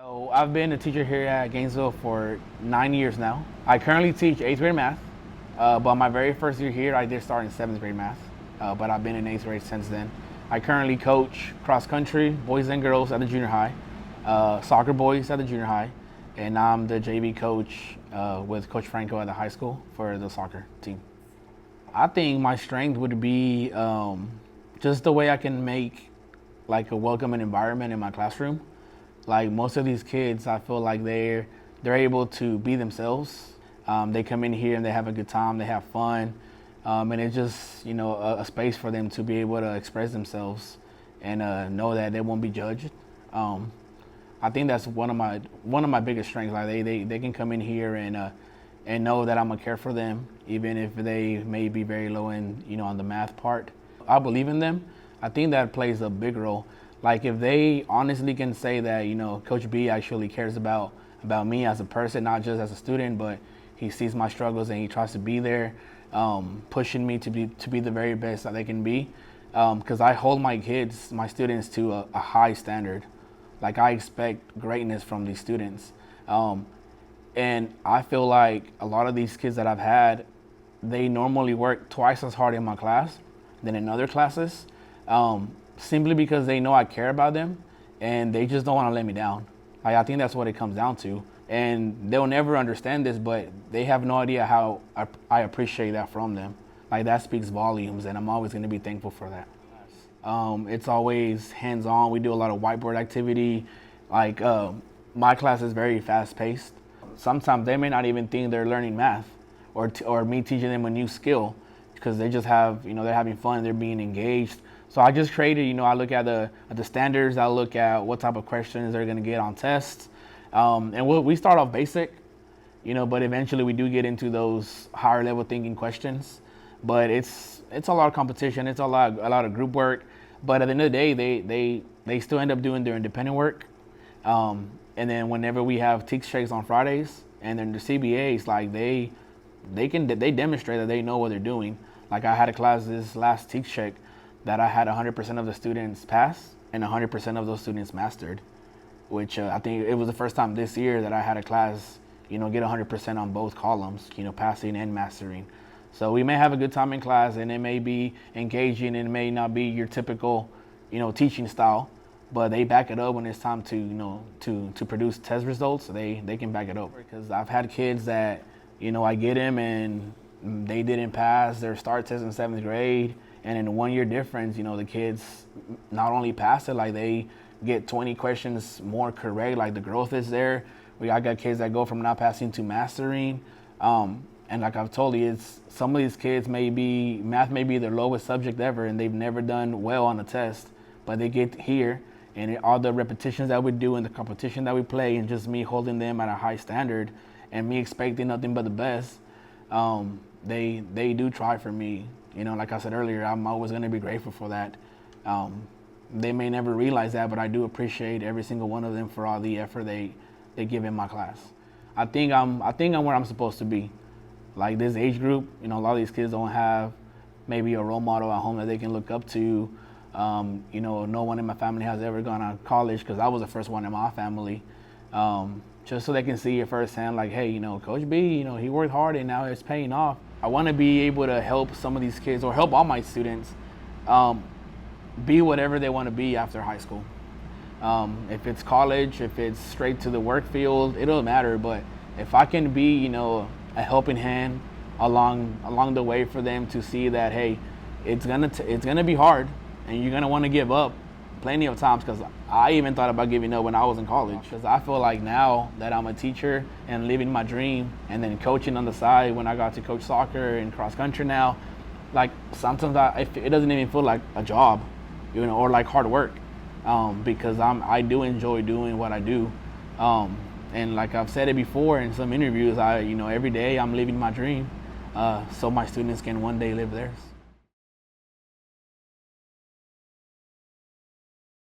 So I've been a teacher here at Gainesville for 9 years now. I currently teach 8th grade math, but my very first year here I did start in 7th grade math, but I've been in 8th grade since then. I currently coach cross country, boys and girls at the junior high, soccer boys at the junior high, and I'm the JV coach with Coach Franco at the high school for the soccer team. I think my strength would be just the way I can make like a welcoming environment in my classroom. Like most of these kids, I feel like they're able to be themselves. They come in here and they have a good time, they have fun, and it's just a space for them to be able to express themselves and know that they won't be judged. I think that's one of my biggest strengths. Like they can come in here and know that I'm gonna care for them, even if they may be very low in on the math part. I believe in them. I think that plays a big role. Like if they honestly can say that Coach B actually cares about me as a person, not just as a student, but he sees my struggles and he tries to be there, pushing me to be the very best that they can be. Because I hold my students to a high standard. Like I expect greatness from these students. And I feel like a lot of these kids that I've had, they normally work twice as hard in my class than in other classes, simply because they know I care about them and they just don't want to let me down. Like, I think that's what it comes down to. And they'll never understand this, but they have no idea how I appreciate that from them. Like that speaks volumes, and I'm always going to be thankful for that. It's always hands-on. We do a lot of whiteboard activity. Like my class is very fast-paced. Sometimes they may not even think they're learning math or me teaching them a new skill, because they just have, they're having fun, they're being engaged. So I just created, I look at the standards, I look at what type of questions they're gonna get on tests. And we start off basic, but eventually we do get into those higher level thinking questions. But it's a lot of competition, it's a lot of group work. But at the end of the day, they still end up doing their independent work. And then whenever we have TEAC checks on Fridays, and then the CBAs, like they demonstrate that they know what they're doing. Like I had a class this last TEAC check that I had 100% of the students pass and 100% of those students mastered, which I think it was the first time this year that I had a class, get 100% on both columns, passing and mastering. So we may have a good time in class and it may be engaging and it may not be your typical, teaching style, but they back it up when it's time to produce test results. They can back it up, because I've had kids that, I get them and they didn't pass their STAAR test in 7th grade. And in a 1 year difference, the kids not only pass it, like they get 20 questions more correct, like the growth is there. I got kids that go from not passing to mastering. And like I've told you, some of these kids math may be their lowest subject ever and they've never done well on a test, but they get here and all the repetitions that we do and the competition that we play and just me holding them at a high standard and me expecting nothing but the best, they do try for me. Like I said earlier, I'm always going to be grateful for that. They may never realize that, but I do appreciate every single one of them for all the effort they give in my class. I think I'm where I'm supposed to be. Like this age group, a lot of these kids don't have maybe a role model at home that they can look up to. No one in my family has ever gone to college, because I was the first one in my family. Just so they can see it firsthand, like, hey, Coach B, he worked hard and now it's paying off. I want to be able to help some of these kids, or help all my students, be whatever they want to be after high school. If it's college, if it's straight to the work field, it doesn't matter. But if I can be, a helping hand along the way for them to see that, hey, it's gonna be hard and you're gonna want to give up plenty of times, because I even thought about giving up when I was in college, because I feel like now that I'm a teacher and living my dream and then coaching on the side, when I got to coach soccer and cross country now, like sometimes it doesn't even feel like a job, or like hard work, because I do enjoy doing what I do. And like I've said it before in some interviews, every day I'm living my dream, so my students can one day live theirs.